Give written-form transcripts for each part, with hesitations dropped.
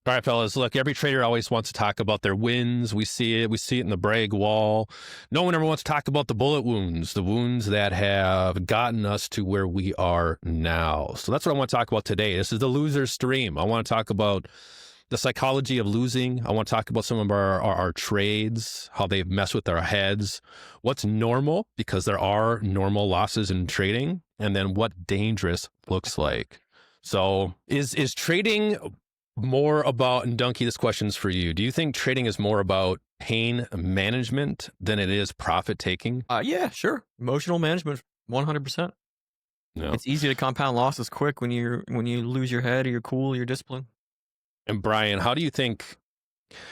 All right, fellas, look, every trader always wants to talk about their wins. We see it. We see it in the brag wall. No one ever wants to talk about the bullet wounds, the wounds that have gotten us to where we are now. So that's what I want to talk about today. This is the loser stream. I want to talk about the psychology of losing. I want to talk about some of our trades, how they mess with our heads, what's normal, because there are normal losses in trading, and then what dangerous looks like. So is trading more about, and Dunki, this question's for you. Do you think trading is more about pain management than it is profit taking? Yeah, sure. Emotional management, 100%. No. It's easy to compound losses quick when you lose your head or your cool, your discipline. And Brian, how do you think,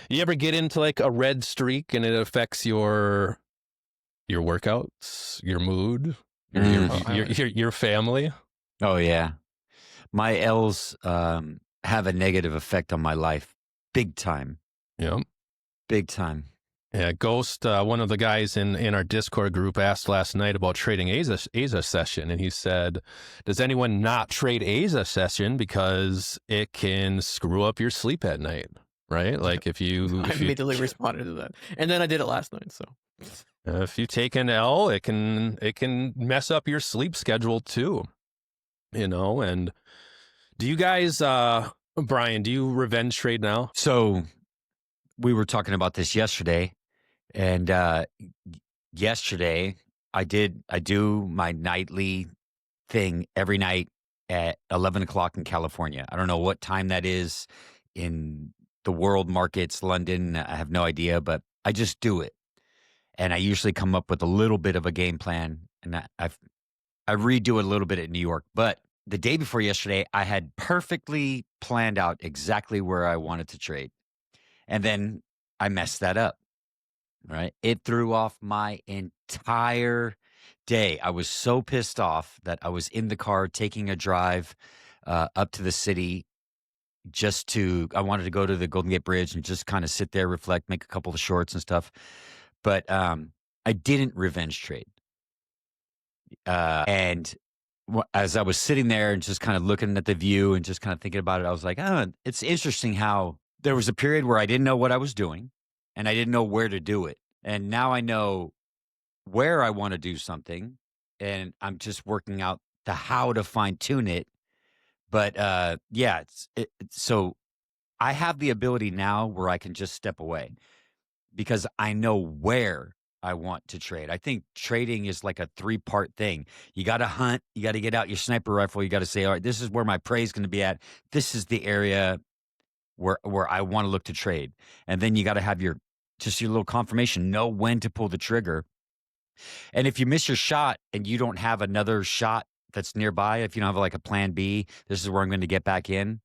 you ever get into like a red streak and it affects your workouts, your mood, your family? Oh yeah, my L's have a negative effect on my life, big time. Yeah, big time. Yeah, Ghost, one of the guys in our Discord group, asked last night about trading ASA session, and he said, "Does anyone not trade ASA session because it can screw up your sleep at night?" Right? Like if you immediately responded to that, and then I did it last night. So if you take an L, it can mess up your sleep schedule too. You know, and do you guys, Brian, do you revenge trade now? So we were talking about this yesterday, and yesterday I do my nightly thing every night at 11 o'clock in California. I don't know what time that is in the world markets, London. I have no idea, but I just do it. And I usually come up with a little bit of a game plan, and I redo it a little bit at New York. But the day before yesterday, I had perfectly planned out exactly where I wanted to trade. And then I messed that up, right? It threw off my entire day. I was so pissed off that I was in the car taking a drive up to the city I wanted to go to the Golden Gate Bridge and just kind of sit there, reflect, make a couple of shorts and stuff. But I didn't revenge trade. And as I was sitting there and just kind of looking at the view and just kind of thinking about it, I was like, it's interesting how there was a period where I didn't know what I was doing and I didn't know where to do it. And now I know where I want to do something, and I'm just working out the how to fine tune it. But so I have the ability now where I can just step away because I know where I want to trade. I think trading is like a 3-part thing. You got to hunt. You got to get out your sniper rifle. You got to say, all right, this is where my prey is going to be at. This is the area where I want to look to trade. And then you got to have your little confirmation, know when to pull the trigger. And if you miss your shot and you don't have another shot that's nearby, if you don't have like a plan B, this is where I'm going to get back in.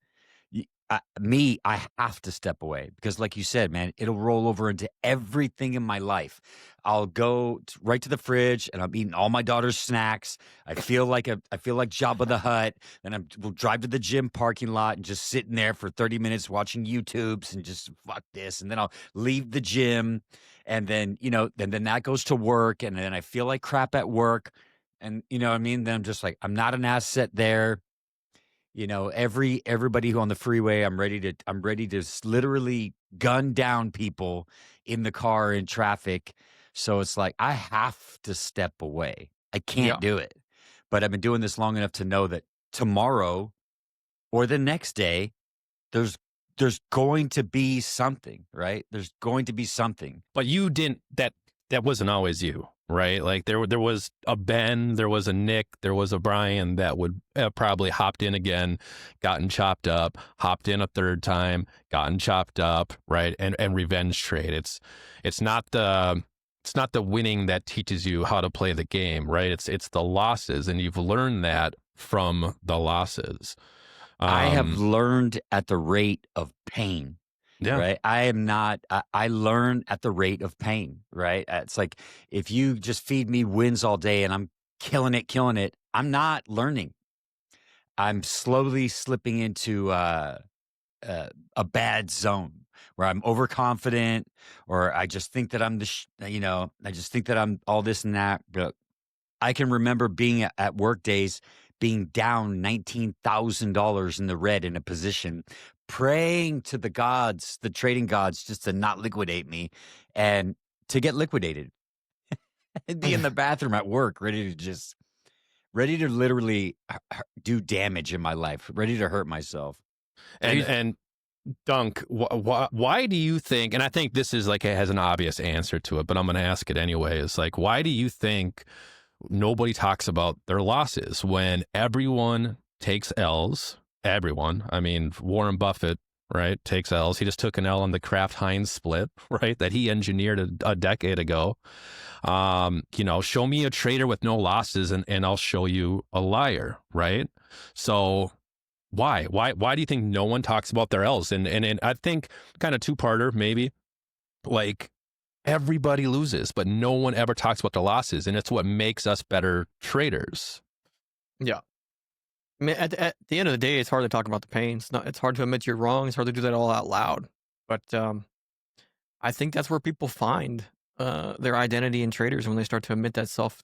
I have to step away because, like you said, man, it'll roll over into everything in my life. I'll go right to the fridge and I'm eating all my daughter's snacks. I feel like Jabba the Hutt. Then we'll drive to the gym parking lot and just sitting there for 30 minutes watching YouTubes and just fuck this. And then I'll leave the gym, and then then that goes to work, and then I feel like crap at work, and you know what I mean. Then I'm just like, I'm not an asset there. Everybody who on the freeway, I'm ready to literally gun down people in the car in traffic. So it's like, I have to step away. I can't do it. But I've been doing this long enough to know that tomorrow or the next day, there's going to be something, right? There's going to be something. But you didn't, that wasn't always you. Right? Like there was a Ben, there was a Nick, there was a Brian that would probably hopped in again, gotten chopped up, hopped in a third time, gotten chopped up, right? And revenge trade. It's not the winning that teaches you how to play the game, right? It's the losses, and you've learned that from the losses. I have learned at the rate of pain. Yeah. Right. I learn at the rate of pain, right? It's like, if you just feed me wins all day and I'm killing it, I'm not learning. I'm slowly slipping into a bad zone where I'm overconfident, or I just think that I'm I just think that I'm all this and that. But I can remember being at work days, being down $19,000 in the red in a position, praying to the gods, the trading gods, just to not liquidate me and to get liquidated. And be in the bathroom at work, ready to literally do damage in my life, ready to hurt myself. And Dunk, why do you think, and I think this is like, it has an obvious answer to it, but I'm going to ask it anyway, is like, why do you think nobody talks about their losses when everyone takes L's? Everyone. I mean, Warren Buffett, right, takes L's. He just took an L on the Kraft Heinz split, right, that he engineered a decade ago. Show me a trader with no losses and I'll show you a liar, right? So why do you think no one talks about their L's? And I think kind of two-parter, maybe, like, everybody loses, but no one ever talks about the losses, and it's what makes us better traders. Yeah. I mean, at the end of the day, it's hard to talk about the pain. It's hard to admit you're wrong. It's hard to do that all out loud. But I think that's where people find their identity in traders, when they start to admit that self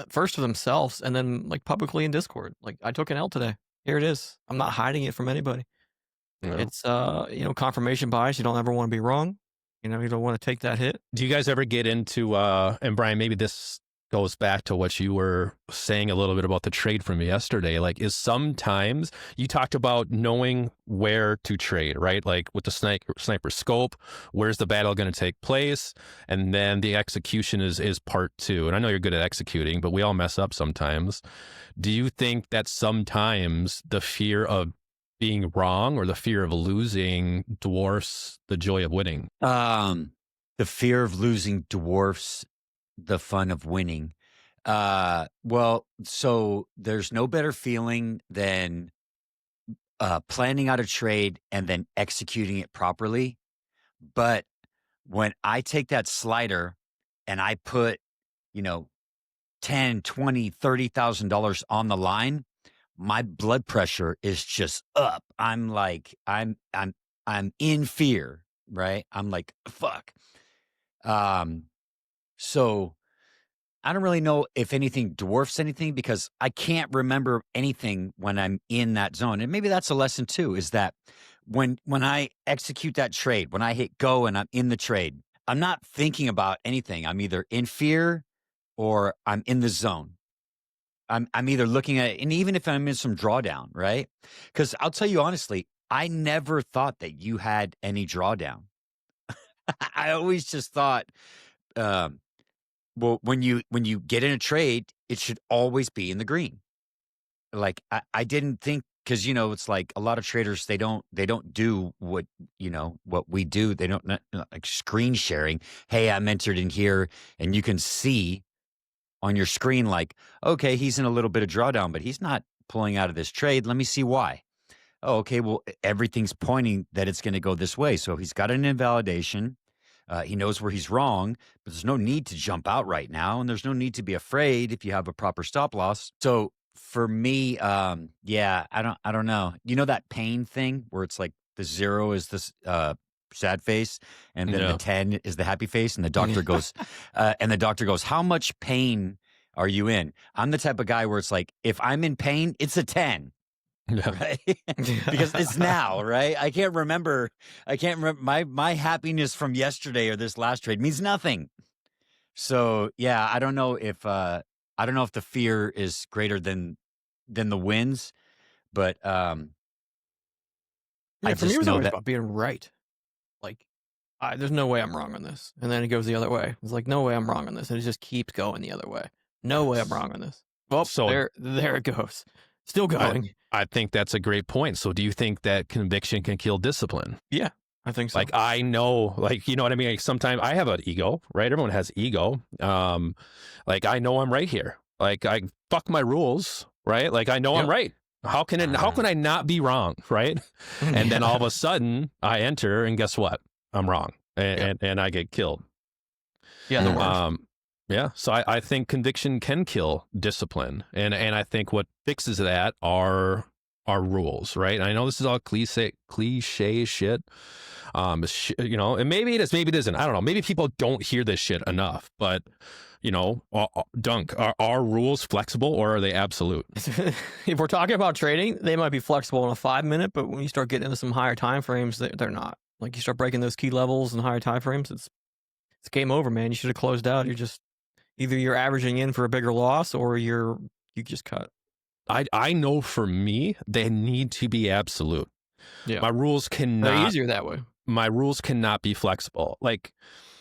first to themselves, and then like publicly in Discord. Like, I took an L today. Here it is. I'm not hiding it from anybody. Yeah. It's confirmation bias. You don't ever want to be wrong. You don't want to take that hit. Do you guys ever get into and Brian, maybe this goes back to what you were saying a little bit about the trade from yesterday. Like, is sometimes you talked about knowing where to trade, right? Like with the sniper scope, where's the battle going to take place? And then the execution is part two. And I know you're good at executing, but we all mess up sometimes. Do you think that sometimes the fear of being wrong or the fear of losing dwarfs the joy of winning? The fear of losing dwarfs the fun of winning. Well, so there's no better feeling than planning out a trade and then executing it properly. But when I take that slider and I put, $10, $20, $30,000 on the line, my blood pressure is just up. I'm like, I'm in fear, right? I'm like, fuck. So I don't really know if anything dwarfs anything, because I can't remember anything when I'm in that zone. And maybe that's a lesson too, is that when I execute that trade, when I hit go and I'm in the trade, I'm not thinking about anything. I'm either in fear or I'm in the zone. I'm either looking at it, and even if I'm in some drawdown, right? Because I'll tell you honestly, I never thought that you had any drawdown. I always just thought, well, when you get in a trade, it should always be in the green. Like, I didn't think, because it's like a lot of traders, they don't do what we do. They don't, like screen sharing. Hey, I'm entered in here, and you can see on your screen, like, okay, he's in a little bit of drawdown, but he's not pulling out of this trade. Let me see why. Oh, okay, well, everything's pointing that it's going to go this way. So he's got an invalidation. He knows where he's wrong, but there's no need to jump out right now, and there's no need to be afraid if you have a proper stop loss. So for me, yeah, I don't know. You know that pain thing where it's like the 0 is this sad face, and then the 10 is the happy face, and the doctor goes, how much pain are you in? I'm the type of guy where it's like, if I'm in pain, it's a 10. Yeah. Right? Because it's now, right? I can't remember my happiness from yesterday or this last trade means nothing. So yeah, I don't know if the fear is greater than the wins, but for me, it was always about being right. Like, there's no way I'm wrong on this, and then it goes the other way. It's like, no way I'm wrong on this, and it just keeps going the other way. No way I'm wrong on this. Well, so there it goes. Still going. I think that's a great point. So do you think that conviction can kill discipline? Yeah, I think so. Like, I know, like, you know what I mean? Like, sometimes I have an ego, right? Everyone has ego. Like, I know I'm right here. Like, I fuck my rules, right? Like, I know I'm right. How can I not be wrong, right? And then all of a sudden I enter, and guess what? I'm wrong, and I get killed. Yeah, the worst. Yeah, so I think conviction can kill discipline, and I think what fixes that are rules, right? And I know this is all cliche shit, and maybe it is, maybe it isn't. I don't know. Maybe people don't hear this shit enough, but Dunk, are our rules flexible or are they absolute? If we're talking about trading, they might be flexible in a 5 minute, but when you start getting into some higher time frames, they're not. Like you start breaking those key levels and higher time frames, it's game over, man. You should have closed out. You're just either you're averaging in for a bigger loss or you just cut. I know for me, they need to be absolute. Yeah. My rules They're cannot easier that way. my rules cannot be flexible. Like,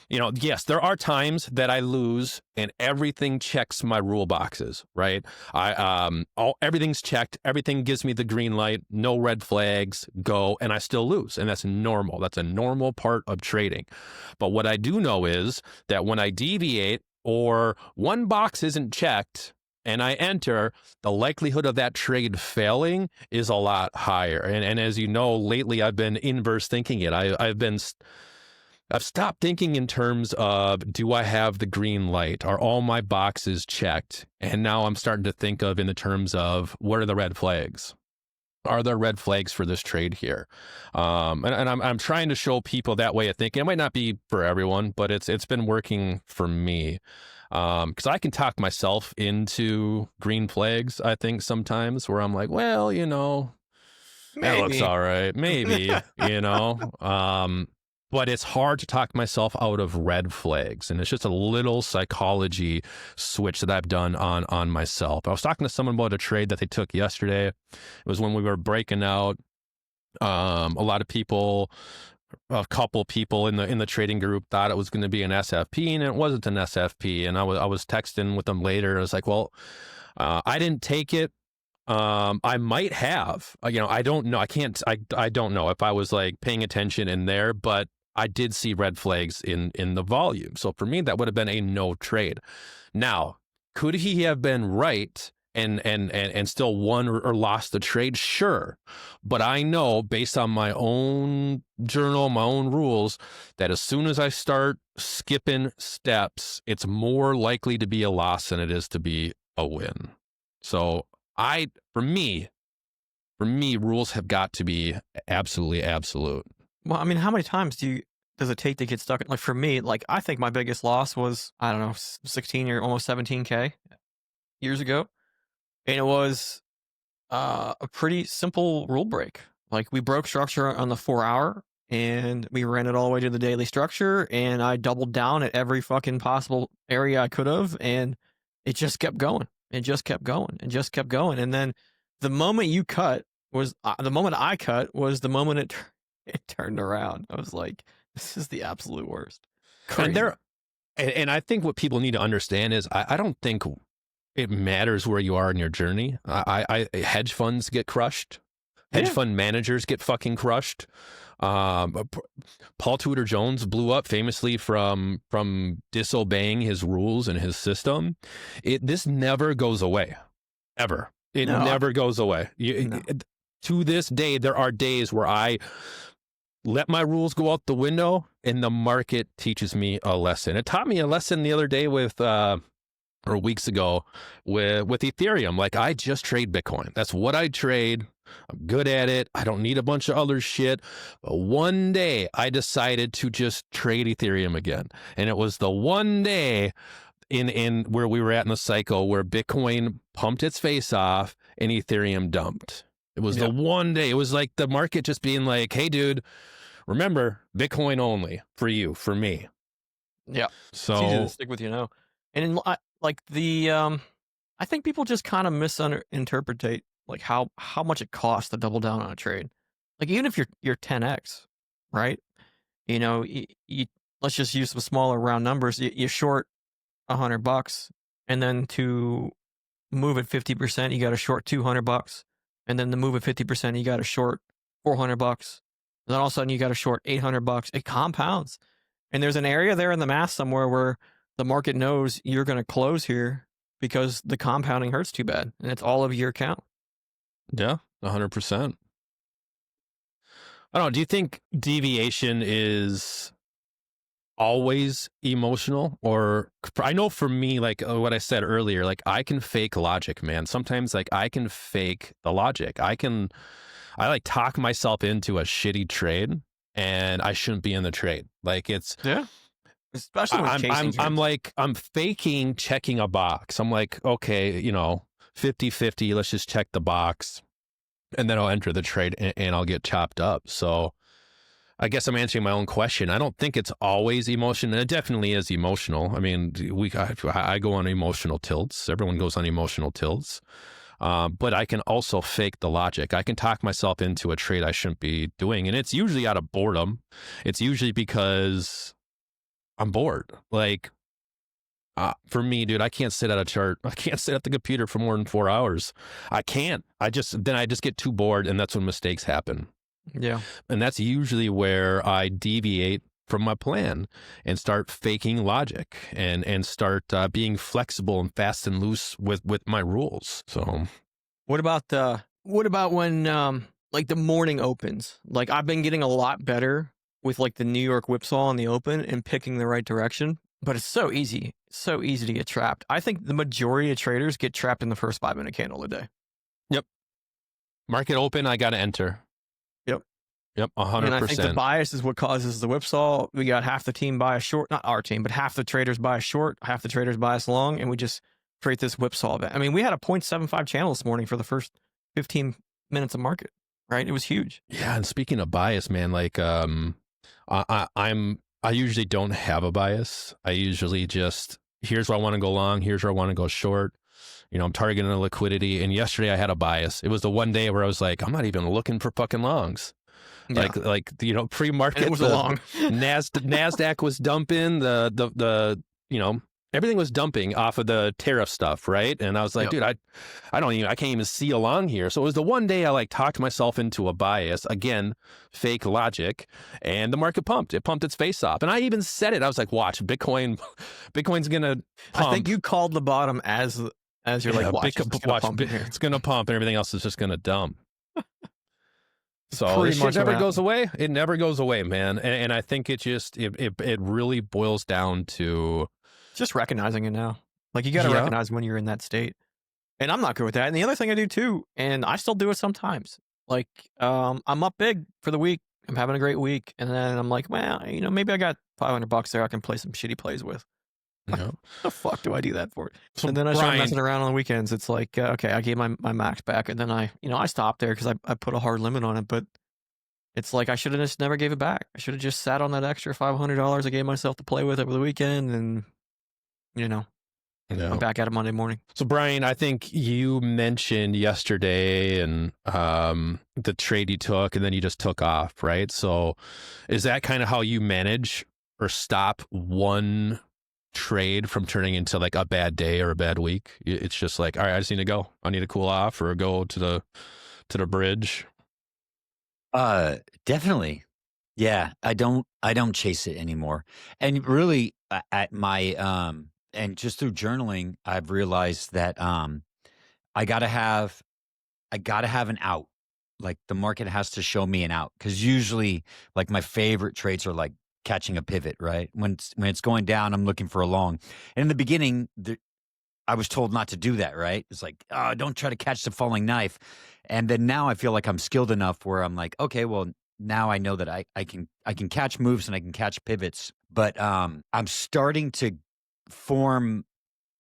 yes, there are times that I lose and everything checks my rule boxes, right? Everything's checked, everything gives me the green light, no red flags, go, and I still lose. And that's normal. That's a normal part of trading. But what I do know is that when I deviate or one box isn't checked and I enter, the likelihood of that trade failing is a lot higher. And as you know, lately I've been inverse thinking it. I've stopped thinking in terms of, do I have the green light? Are all my boxes checked? And now I'm starting to think of in the terms of, what are the red flags? Are there red flags for this trade here? And I'm trying to show people that way of thinking. It might not be for everyone, but it's been working for me. Because I can talk myself into green flags, I think, sometimes, where I'm like, well, that looks all right. Maybe, but it's hard to talk myself out of red flags. And it's just a little psychology switch that I've done on myself. I was talking to someone about a trade that they took yesterday. It was when we were breaking out. A lot of people, a couple people in the trading group thought it was going to be an SFP, and it wasn't an SFP. And I was texting with them later. I was like, well, I didn't take it. I might have, I don't know. I don't know if I was like paying attention in there, but I did see red flags in the volume. So for me, that would have been a no trade. Now, could he have been right and still won or lost the trade? Sure. But I know based on my own journal, my own rules, that as soon as I start skipping steps, it's more likely to be a loss than it is to be a win. So for me, rules have got to be absolutely absolute. Well, I mean, how many times does it take to get stuck? Like for me, like I think my biggest loss was, I don't know, 16 or almost 17K years ago. And it was a pretty simple rule break. Like we broke structure on the 4 hour and we ran it all the way to the daily structure. And I doubled down at every fucking possible area I could have. And it just kept going. It just kept going and just kept going. And then the moment you cut was the moment I cut was the moment it turned around. I was like, this is the absolute worst. Crazy. And I think what people need to understand is I don't think it matters where you are in your journey. Hedge funds get crushed. Hedge fund managers get fucking crushed. Paul Tudor Jones blew up famously from disobeying his rules and his system. This never goes away, ever. It never goes away. To this day, there are days where I let my rules go out the window and the market teaches me a lesson. It taught me a lesson the other day or weeks ago with Ethereum. Like, I just trade Bitcoin. That's what I trade. I'm good at it. I don't need a bunch of other shit. But one day I decided to just trade Ethereum again. And it was the one day in where we were at in the cycle where Bitcoin pumped its face off and Ethereum dumped. It was the one day. It was like the market just being like, hey, dude, remember, Bitcoin only for you, for me. Yeah. So it's easy to stick with, And I think people just kind of misinterpret like how much it costs to double down on a trade. Like even if you're 10x, right? You let's just use some smaller round numbers. You short $100, and then to move at 50%, you got to short $200, and then to move at 50%, you got to short $400. And then all of a sudden, you got to short $800. It compounds, and there's an area there in the math somewhere where the market knows you're going to close here because the compounding hurts too bad, and it's all of your account. Yeah, 100%. I don't know. Do you think deviation is always emotional? Or I know for me, like what I said earlier, like I can fake logic, man. Sometimes like I can fake the logic. I like talk myself into a shitty trade and I shouldn't be in the trade. Like especially when chasing trades. I'm faking checking a box. I'm like, okay, 50-50, let's just check the box. And then I'll enter the trade and I'll get chopped up. So I guess I'm answering my own question. I don't think it's always emotion. And it definitely is emotional. I mean, I go on emotional tilts. Everyone goes on emotional tilts. But I can also fake the logic. I can talk myself into a trade I shouldn't be doing. And it's usually out of boredom. It's usually because I'm bored. Like, for me, dude, I can't sit at a chart. I can't sit at the computer for more than 4 hours. I can't. I just get too bored, and that's when mistakes happen. Yeah. And that's usually where I deviate from my plan and start faking logic and start being flexible and fast and loose with my rules. So what about when like the morning opens? Like I've been getting a lot better with like the New York whipsaw on the open and picking the right direction, but it's so easy to get trapped. I think the majority of traders get trapped in the first 5-minute candle a day. Yep. Market open, I got to enter. Yep, 100%. And I think the bias is what causes the whipsaw. We got half the team buy a short, not our team, but half the traders buy a short, half the traders buy us long, and we just create this whipsaw event. I mean, we had a 0.75 channel this morning for the first 15 minutes of market, right? It was huge. Yeah, and speaking of bias, man, like I usually don't have a bias. I usually just, here's where I want to go long, here's where I want to go short. I'm targeting a liquidity. And yesterday I had a bias. It was the one day where I was like, I'm not even looking for fucking longs. Yeah. Like pre-market, it was long. NASDAQ was dumping, the everything was dumping off of the tariff stuff, right? And I was like, dude, I can't even see along here. So it was the one day I like talked myself into a bias, again, fake logic, and the market pumped. It pumped its face off. And I even said it. I was like, watch, Bitcoin's gonna pump. I think you called the bottom as you're like, watch, it's gonna pump and everything else is just gonna dump. So Pretty this much shit never what goes away. It never goes away, man. And I think it really boils down to just recognizing it now. Like you got to recognize when you're in that state. And I'm not good with that. And the other thing I do too, and I still do it sometimes. Like I'm up big for the week. I'm having a great week, and then I'm like, well, maybe I got $500 there. I can play some shitty plays with. Yeah. The fuck do I do that for? So and then I Brian, start messing around on the weekends. It's like, okay, I gave my max back, and then I stopped there because I put a hard limit on it. But it's like I should have just never gave it back. I should have just sat on that extra $500 I gave myself to play with over the weekend, and I'm back at it Monday morning. So Brian, I think you mentioned yesterday and the trade you took, and then you just took off, right? So is that kind of how you manage or stop one trade from turning into like a bad day or a bad week? It's just like, all right, I just need to go. I need to cool off or go to the bridge. Definitely. Yeah, I don't chase it anymore. And really at my and just through journaling, I've realized that I got to have an out. Like the market has to show me an out, cuz usually like my favorite trades are like catching a pivot, right? When it's going down, I'm looking for a long. And in the beginning, I was told not to do that, right? It's like, oh, don't try to catch the falling knife. And then now I feel like I'm skilled enough where I'm like, okay, well, now I know that I can catch moves and I can catch pivots. But I'm starting to form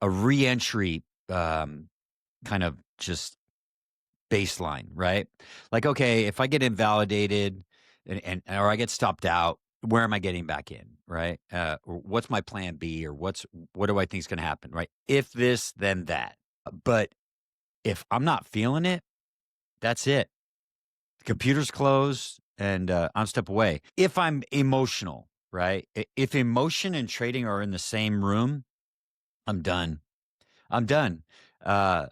a re-entry kind of just baseline, right? Like, okay, if I get invalidated or I get stopped out, where am I getting back in, right? Or what's my plan B, or what do I think is going to happen, right? If this, then that. But if I'm not feeling it, that's it. The computer's closed and I'm step away. If I'm emotional, right? If emotion and trading are in the same room, I'm done. And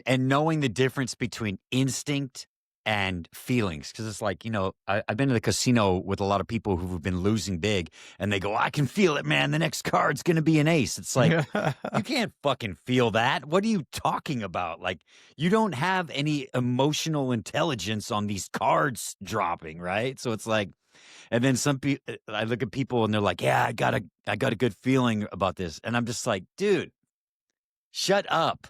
knowing the difference between instinct and feelings, because it's like, I've been to the casino with a lot of people who've been losing big, and they go, I can feel it, man. The next card's going to be an ace. It's like, you can't fucking feel that. What are you talking about? Like, you don't have any emotional intelligence on these cards dropping, right? So it's like, and then some people, I look at people and they're like, yeah, I got a good feeling about this. And I'm just like, dude, shut up.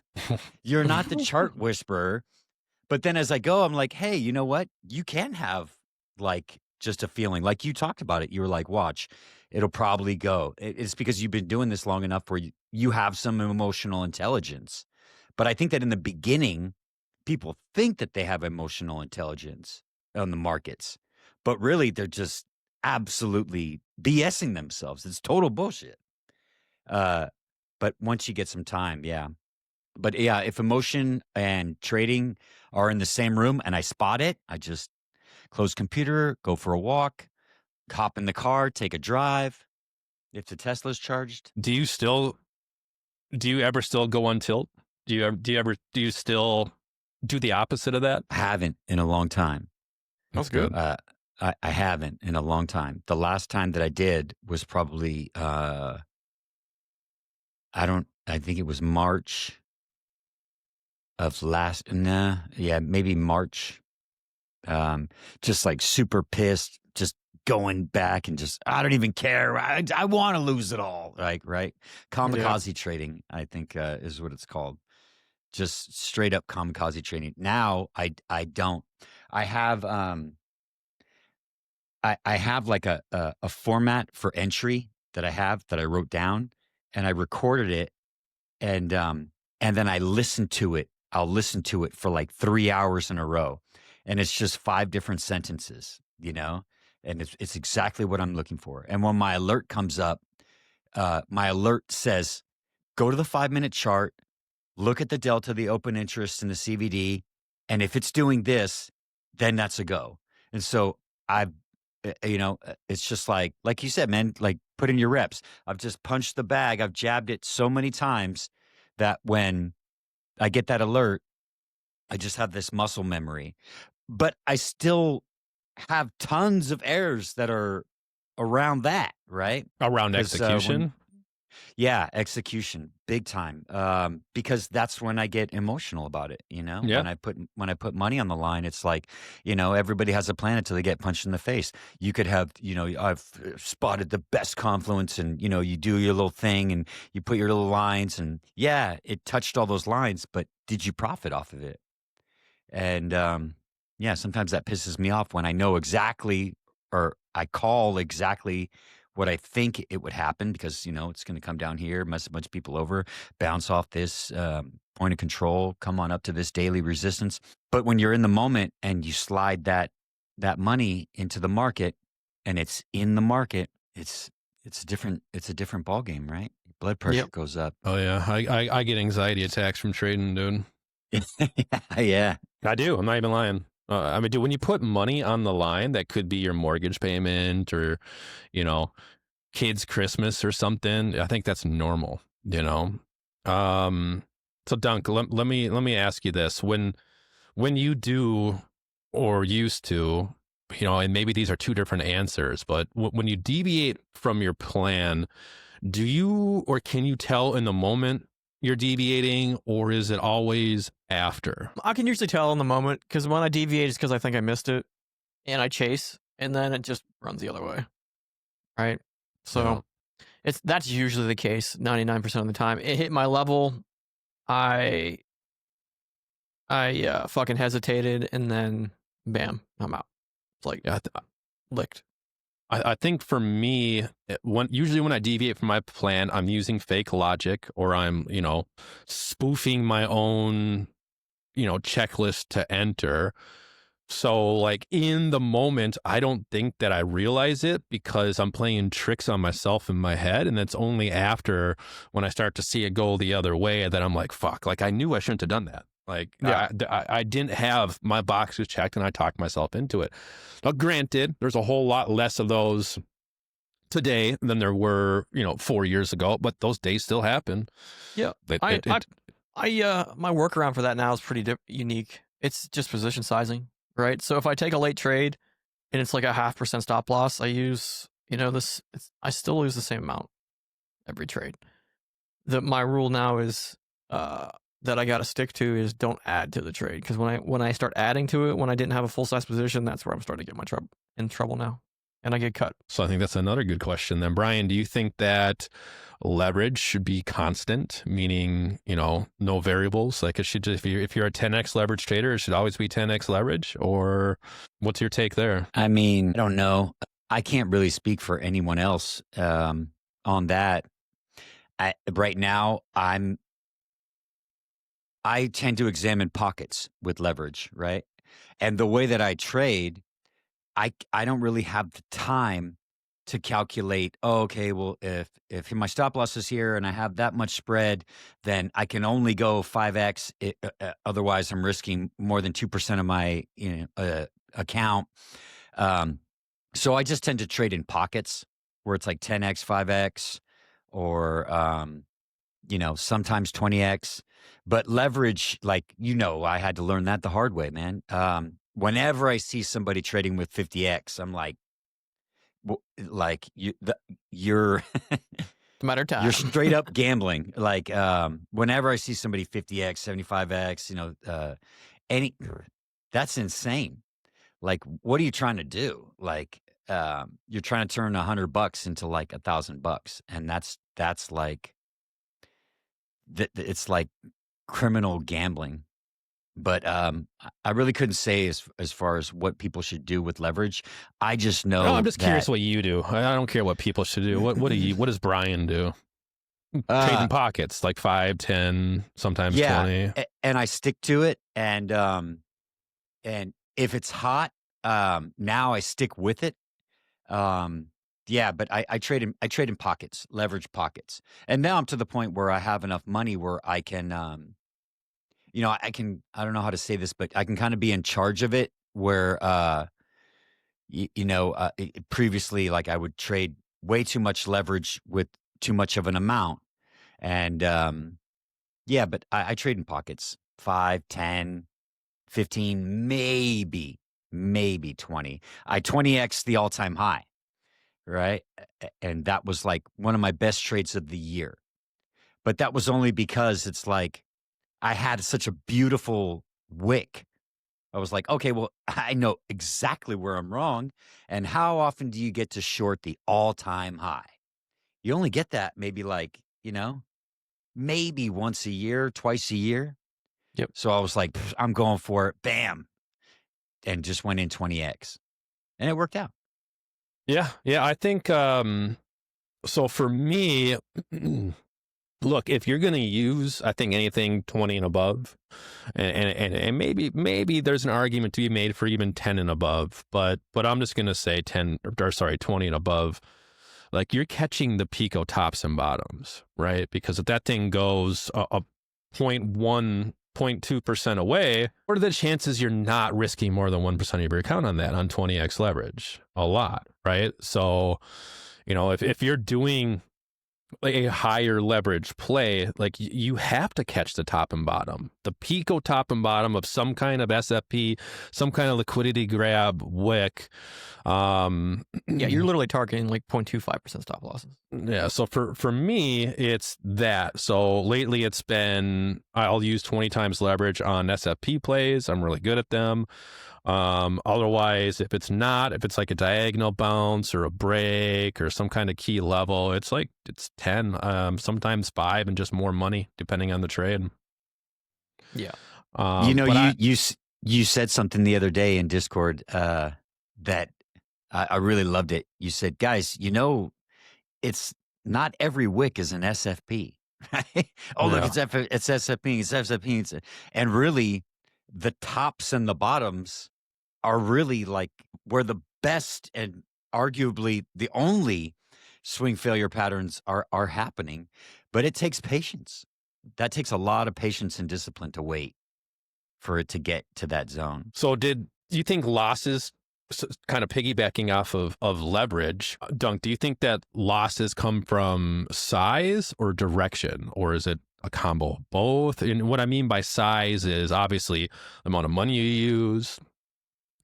You're not the chart whisperer. But then as I go, I'm like, hey, you know what? You can have like just a feeling, like you talked about it. You were like, watch, it'll probably go. It's because you've been doing this long enough where you have some emotional intelligence. But I think that in the beginning, people think that they have emotional intelligence on the markets, but really they're just absolutely BSing themselves. It's total bullshit. But once you get some time, yeah. But yeah, if emotion and trading are in the same room and I spot it, I just close computer, go for a walk, hop in the car, take a drive. If the Tesla's charged. Do you ever still go on tilt? Do you still do the opposite of that? I haven't in a long time. That's good. I haven't in a long time. The last time that I did was probably, I think it was March of maybe March. Just like super pissed, just going back and just, I don't even care. I want to lose it all. Like, right. Kamikaze trading, I think, is what it's called. Just straight up kamikaze trading. Now I don't. I have I have like a format for entry that I wrote down, and I recorded it, and then I listened to it. I'll listen to it for like 3 hours in a row, and it's just 5 different sentences, and it's exactly what I'm looking for. And when my alert comes up, my alert says, go to the 5-minute chart, look at the delta, the open interest, and the CVD, and if it's doing this, then that's a go. And so it's just like you said, man, like put in your reps. I've just punched the bag. I've jabbed it so many times that when I get that alert, I just have this muscle memory. But I still have tons of errors that are around that, right? Around execution? Execution, big time. Because that's when I get emotional about it, Yeah. When I put money on the line, it's like, everybody has a plan until they get punched in the face. You could have, I've spotted the best confluence, and, you do your little thing and you put your little lines, and yeah, it touched all those lines, but did you profit off of it? And sometimes that pisses me off when I know exactly, or I call exactly what I think it would happen, because, it's going to come down here, mess a bunch of people over, bounce off this point of control, come on up to this daily resistance. But when you're in the moment and you slide that money into the market, and it's in the market, it's a different ball game, right? Blood pressure goes up. Oh yeah, I get anxiety attacks from trading, dude. Yeah, I do. I'm not even lying. Dude, when you put money on the line, that could be your mortgage payment or, kids' Christmas or something. I think that's normal, So Dunk, let me ask you this. When you do, or used to, and maybe these are 2 different answers, but when you deviate from your plan, do you, or can you tell in the moment you're deviating, or is it always after? I can usually tell in the moment, because when I deviate, it's because I think I missed it, and I chase, and then it just runs the other way, right? So that's usually the case 99% of the time. It hit my level, I fucking hesitated, and then bam, I'm out. It's like licked. I think for me, usually when I deviate from my plan, I'm using fake logic, or I'm, spoofing my own, checklist to enter. So like in the moment, I don't think that I realize it, because I'm playing tricks on myself in my head. And it's only after, when I start to see it go the other way, that I'm like, fuck, like I knew I shouldn't have done that. Like, I didn't have my boxes checked, and I talked myself into it. Now, granted, there's a whole lot less of those today than there were, 4 years ago, but those days still happen. Yeah. My workaround for that now is pretty unique. It's just position sizing, right? So if I take a late trade and it's like a 0.5% stop loss, I use, I still lose the same amount every trade. My rule now is, that I got to stick to, is don't add to the trade, because when I start adding to it, when I didn't have a full size position, that's where I'm starting to get in trouble now, and I get cut. So I think that's another good question then. Brian, do you think that leverage should be constant, meaning, no variables? Like it should just, if you're a 10x leverage trader, it should always be 10x leverage, or what's your take there? I mean, I don't know. I can't really speak for anyone else on that. Right now, I tend to examine pockets with leverage, right? And the way that I trade, I don't really have the time to calculate, oh, okay, well, if my stop loss is here and I have that much spread, then I can only go 5x. Otherwise, I'm risking more than 2% of my account. So I just tend to trade in pockets where it's like 10x, 5x, or sometimes 20x. But leverage, like, I had to learn that the hard way, man. Whenever I see somebody trading with 50x, I'm like, you're It's a matter of time. you're straight up gambling. Like, whenever I see somebody 50x, 75x, that's insane. Like, what are you trying to do? Like, you're trying to turn $100 into like $1,000, and that's like, it's like criminal gambling. But I really couldn't say as far as what people should do with leverage. I just know. No, I'm just curious what you do. I don't care what people should do. What does Brian do? Trading pockets, like 5, 10, sometimes 20. And I stick to it. And if it's hot, now I stick with it. But I trade in pockets, leverage pockets. And now I'm to the point where I have enough money where I can, I don't know how to say this, but I can kind of be in charge of it where, previously, like, I would trade way too much leverage with too much of an amount. And, but I trade in pockets, 5, 10, 15, maybe 20. I 20x the all-time high, right? And that was like one of my best trades of the year. But that was only because it's like I had such a beautiful wick. I was like, okay, well, I know exactly where I'm wrong. And how often do you get to short the all-time high? You only get that maybe like, maybe once a year, twice a year. Yep. So I was like, I'm going for it. Bam. And just went in 20x. And it worked out. Yeah. I think, so for me, look, if you're going to use, I think anything 20 and above, and maybe there's an argument to be made for even 10 and above, but I'm just going to say 20 and above. Like, you're catching the Pico tops and bottoms, right? Because if that thing goes a 0.1, 0.2% away, what are the chances you're not risking more than 1% of your account on that, on 20x leverage? A lot, right? So, if you're doing a higher leverage play, like, you have to catch the top and bottom, the Pico top and bottom of some kind of SFP, some kind of liquidity grab wick. You're literally targeting like 0.25% stop losses. Yeah. So for me, it's that. So lately it's been, I'll use 20 times leverage on SFP plays. I'm really good at them. Otherwise, if it's like a diagonal bounce or a break or some kind of key level, it's 10, sometimes 5, and just more money depending on the trade. Yeah. You said something the other day in Discord, that I really loved it. You said, guys, it's not every wick is an SFP, right? Oh, look, it's SFP, it's SFP. And really, the tops and the bottoms are really like where the best and arguably the only swing failure patterns are happening. But it takes patience. That takes a lot of patience and discipline to wait for it to get to that zone. So do you think losses, kind of piggybacking off of leverage, Dunk, do you think that losses come from size or direction, or is it a combo of both? And what I mean by size is obviously the amount of money you use,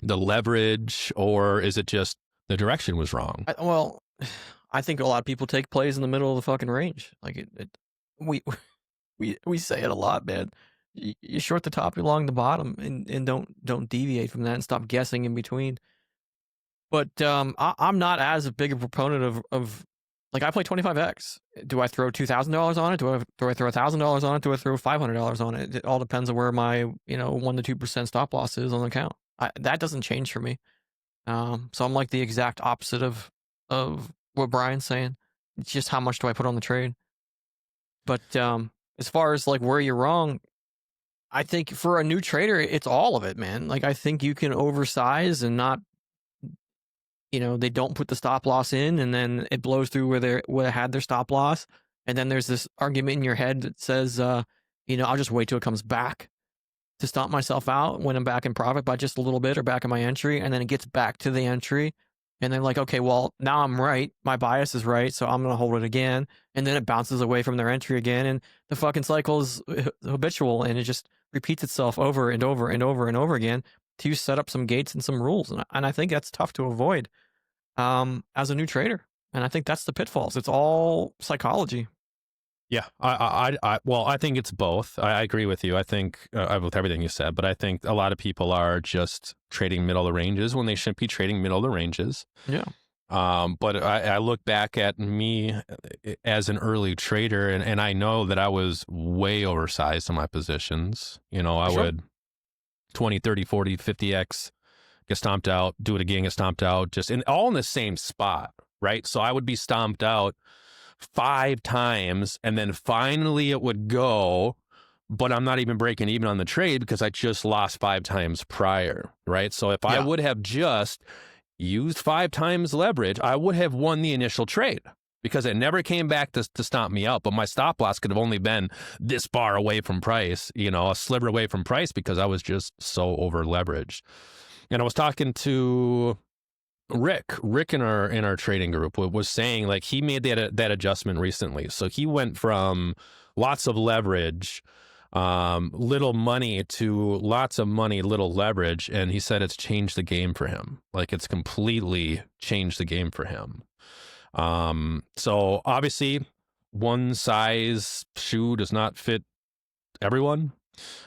the leverage, or is it just the direction was wrong? I think a lot of people take plays in the middle of the fucking range. Like we say it a lot, man. You short the top along the bottom and don't deviate from that and stop guessing in between. But I'm not as big a proponent of like, I play 25x. Do I throw $2,000 on it? Do I throw $1,000 on it? Do I throw $500 on it? It all depends on where my 1 to 2% stop loss is on the account. That doesn't change for me. So I'm like the exact opposite of what Brian's saying. It's just how much do I put on the trade? But as far as like where you're wrong, I think for a new trader, it's all of it, man. Like I think you can oversize and not, they don't put the stop loss in, and then it blows through where they had their stop loss, and then there's this argument in your head that says, I'll just wait till it comes back to stop myself out when I'm back in profit by just a little bit or back in my entry, and then it gets back to the entry, and then like, okay, well now I'm right, my bias is right, so I'm gonna hold it again, and then it bounces away from their entry again, and the fucking cycle is habitual, and it just repeats itself over and over and over and over again to set up some gates and some rules, and I think that's tough to avoid as a new trader, and I think that's the pitfalls. It's all psychology. Yeah, I think it's both. I agree with you. I think with everything you said, but I think a lot of people are just trading middle of the ranges when they shouldn't be trading middle of the ranges. Yeah. But I look back at me as an early trader, and I know that I was way oversized in my positions. I would 20, 30, 40, 50x, get stomped out, do it again, get stomped out, all in the same spot, right? So I would be stomped out 5 times, and then finally it would go, but I'm not even breaking even on the trade because I just lost 5 times prior, right? So if I would have just used 5 times leverage, I would have won the initial trade because it never came back to stomp me out. But my stop loss could have only been this far away from price, a sliver away from price, because I was just so over leveraged. And I was talking to Rick in our trading group was saying, like, he made that adjustment recently. So he went from lots of leverage, little money, to lots of money, little leverage. And he said it's changed the game for him. Like, it's completely changed the game for him. So obviously one size shoe does not fit everyone.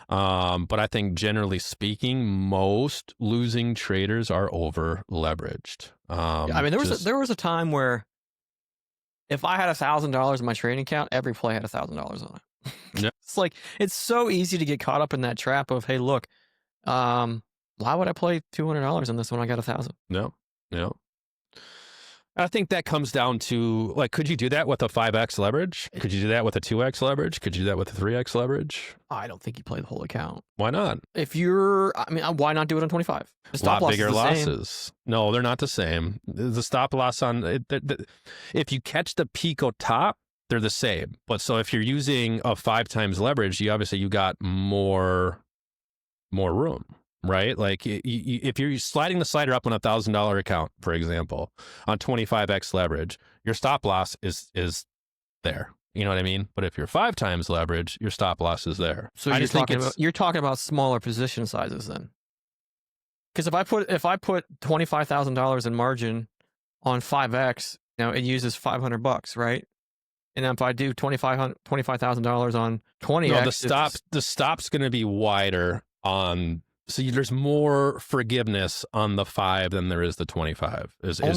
But I think generally speaking, most losing traders are over leveraged. There was a time where if I had $1,000 in my trading account, every play had $1,000 on it. Yeah. It's like, it's so easy to get caught up in that trap of, hey, look, why would I play $200 on this when I got 1,000? No. I think that comes down to, like, could you do that with a 5x leverage? Could you do that with a 2x leverage? Could you do that with a 3x leverage? I don't think you play the whole account. Why not? Why not do it on 25? The stop loss bigger losses. No, they're not the same. The stop loss on if you catch the Pico top, they're the same. But so if you're using a 5 times leverage, you got more room. Right? Like, if you're sliding the slider up on $1,000 account, for example, on 25x leverage, your stop loss is there. You know what I mean? But if you're 5 times leverage, your stop loss is there. So you're talking about smaller position sizes then. Because if I put $25,000 in margin on 5x, it uses $500, right? And if I do $25,000 on 20x, no, the stop's going to be wider on. So there's more forgiveness on the 5 than there is the 25. Is all my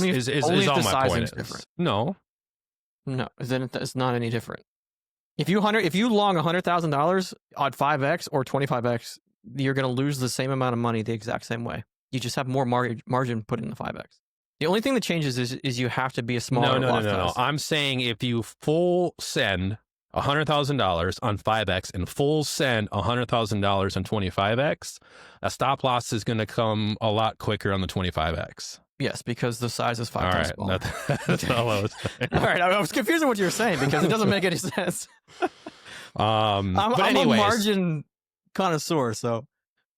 point. Is different. No, then it's not any different. If you long $100,000 on 5x or 25x, you're going to lose the same amount of money the exact same way. You just have more margin put in the 5x. The only thing that changes is you have to be a smaller. No. I'm saying if you full send $100,000 on 5x and full send $100,000 on 25x, a stop loss is going to come a lot quicker on the 25x. Yes, because the size is 5 times smaller. That's all I was saying. All right, I was confused with what you were saying because it doesn't make any sense. I'm a margin connoisseur, so.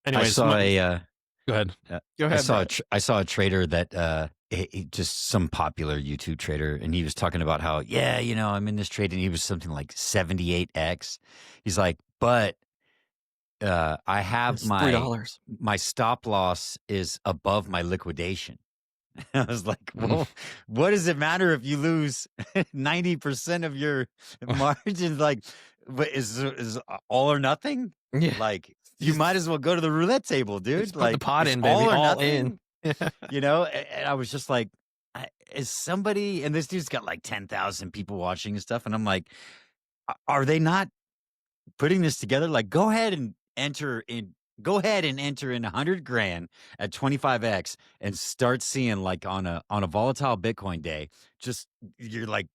Anyways, go ahead. Go ahead. I saw a trader that just some popular YouTube trader, and he was talking about how, I'm in this trade, and he was something like 78x. He's like, but I have it's $3. My stop loss is above my liquidation. I was like, well, what does it matter if you lose 90% of your margin? Like, but is all or nothing? Yeah. Like, you might as well go to the roulette table, dude. Put the pot in, baby. All in. And I was just like, is somebody, and this dude's got like 10,000 people watching and stuff. And I'm like, are they not putting this together? Like, go ahead and enter in Go ahead and enter in 100 grand at 25x and start seeing like on a volatile Bitcoin day, just you're like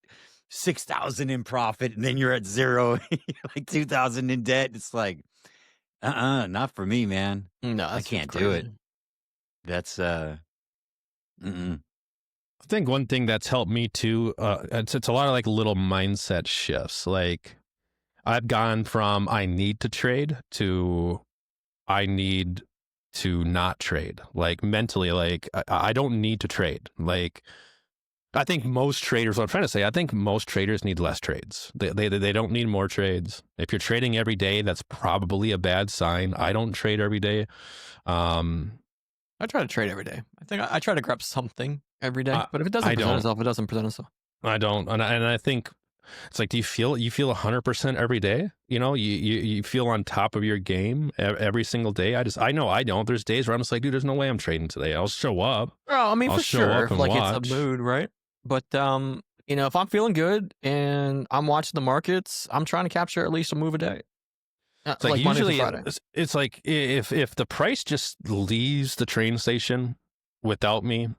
6,000 in profit and then you're at zero, you're like 2,000 in debt. It's like, not for me, man. No, I that's can't crazy. do it. That's I think one thing that's helped me too, it's a lot of like little mindset shifts. Like I've gone from I need to trade to I need to not trade. Like mentally, like I don't need to trade. Like I think most traders, what I'm trying to say, I think most traders need less trades. They don't need more trades. If you're trading every day, that's probably a bad sign. I don't trade every day. I try to trade every day. I think I try to grab something every day, but if it doesn't I present don't. itself, it doesn't present itself. I don't, and I think it's like, do you feel 100% every day? You know, you feel on top of your game every single day. I know I don't. There's days where I'm just like, dude, there's no way I'm trading today. I'll show up. Well, I mean, I'll for show sure, up and like watch. it's a mood, right? But you know, if I'm feeling good and I'm watching the markets, I'm trying to capture at least a move a day. It's like Monday through usually Friday. it's like if the price just leaves the train station without me,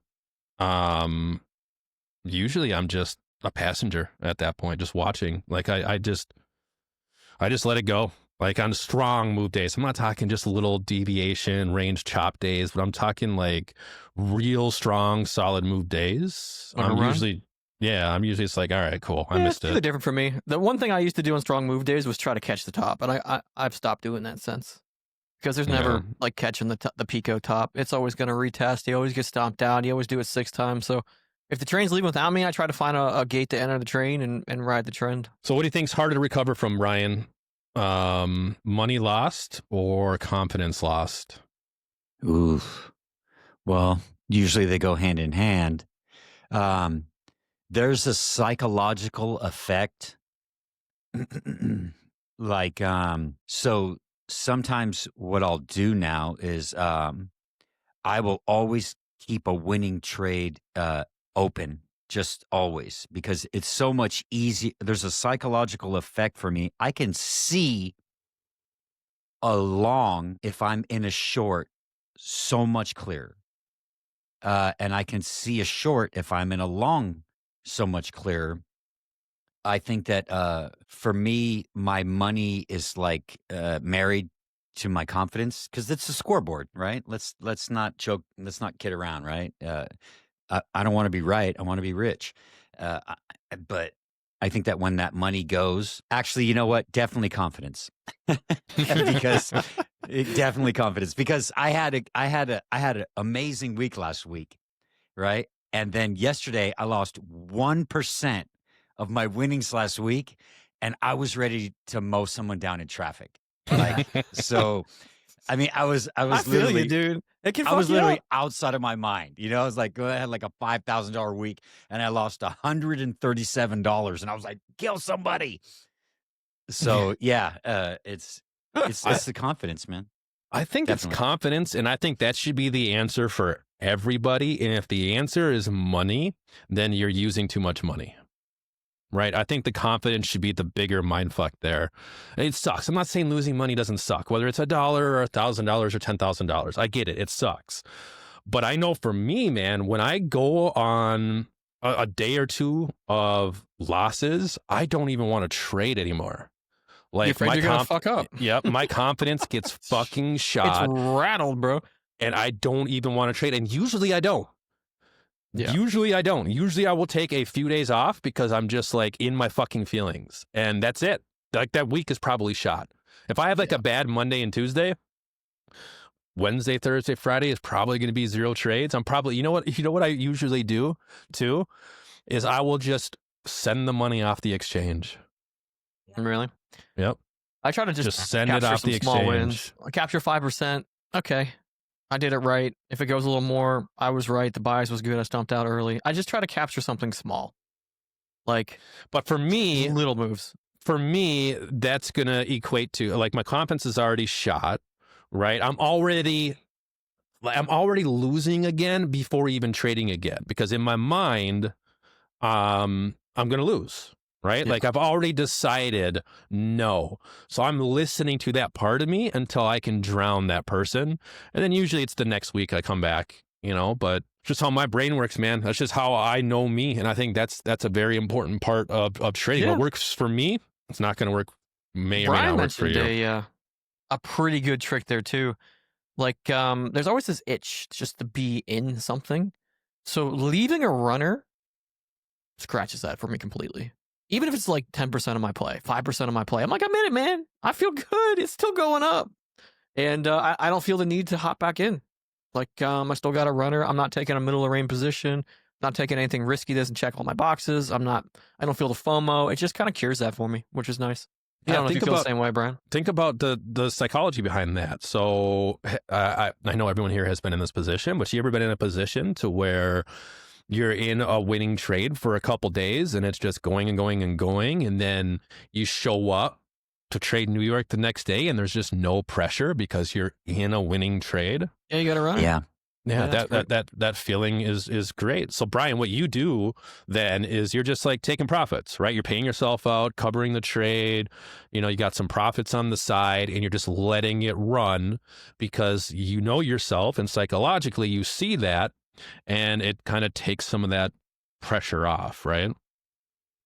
usually I'm just a passenger at that point, just watching. Like I just let it go. Like on strong move days, I'm not talking just little deviation range chop days, but I'm talking like real strong solid move days. On a I'm run? usually it's like, all right, cool, I Yeah, missed it's really it. different for me. The one thing I used to do on strong move days was try to catch the top, and I've stopped doing that since, because there's never Yeah. like catching the Pico top. It's always going to retest. You always get stomped out. You always do it 6 times. So if the train's leaving without me, I try to find a gate to enter the train and ride the trend. So what do you think's harder to recover from, Ryan? Money lost or confidence lost? oof. Well, usually they go hand in hand. There's a psychological effect. Like, so sometimes what I'll do now is I will always keep a winning trade open, just always, because it's so much easier. There's a psychological effect for me. I can see a long if I'm in a short so much clearer. And I can see a short if I'm in a long so much clearer. I think that for me, my money is like married to my confidence because it's a scoreboard, right? Let's not joke. Let's not kid around, right? I don't want to be right. I want to be rich. But I think that when that money goes, actually, you know what? Definitely confidence, because definitely confidence. Because I had an amazing week last week, right? And then yesterday I lost 1% of my winnings last week, and I was ready to mow someone down in traffic. Like, so, I mean, I was I feel literally, you, dude. It can I fuck was you literally up. outside of my mind. You know, I was like, I had like a $5,000 week, and I lost $137, and I was like, kill somebody. So yeah, it's the confidence, man. I think Definitely. it's confidence, and I think that should be the answer for everybody. And if the answer is money, then you're using too much money, right? I think the confidence should be the bigger mindfuck there. It sucks. I'm not saying losing money doesn't suck, whether it's $1 or $1,000 or $10,000. I get it. It sucks. But I know for me, man, when I go on a day or two of losses, I don't even want to trade anymore. Like You're afraid you're gonna fuck up. Yep, my confidence gets fucking It's shot, rattled, bro. and I don't even want to trade. And usually I don't. Yeah. Usually I don't. Usually I will take a few days off because I'm just like in my fucking feelings, and that's it. Like that week is probably shot. If I have like a bad Monday and Tuesday, Wednesday, Thursday, Friday is probably going to be 0 trades. I'm probably, you know what I usually do too, is I will just send the money off the exchange. Really? Yep. I try to just send it capture off some the small wins. exchange. I capture 5%. Okay. I did it right. If it goes a little more, I was right. The bias was good. I stumped out early. I just try to capture something small. Like, But for me, little moves. That's going to equate to like my confidence is already shot, right? I'm already losing again before even trading again, because in my mind, I'm going to lose. right? Yeah. Like I've already decided no. So I'm listening to that part of me until I can drown that person. And then usually it's the next week I come back, but just how my brain works, man. That's just how I know me. And I think that's a very important part of trading. Yeah. What works for me, it's not going to work, may or may Brian not work for mentioned you. a pretty good trick there too. Like, there's always this itch just to be in something. So leaving a runner scratches that for me completely. Even if it's like 10% of my play, 5% of my play, I'm like, I'm in it, man. I feel good. It's still going up. And I don't feel the need to hop back in. Like, I still got a runner. I'm not taking a middle of range position. Not taking anything risky. Doesn't check all my boxes. I don't feel the FOMO. It just kind of cures that for me, which is nice. I don't know if you feel the same way, Brian. Think about the psychology behind that. So I know everyone here has been in this position, but you ever been in a position to where you're in a winning trade for a couple days and it's just going and going and going, and then you show up to trade New York the next day and there's just no pressure because you're in a winning trade? Yeah, you got to run. Yeah. Yeah, that's that feeling is great. So Brian, what you do then is you're just like taking profits, right? You're paying yourself out, covering the trade. You got some profits on the side and you're just letting it run because you know yourself and psychologically you see that and it kind of takes some of that pressure off, right?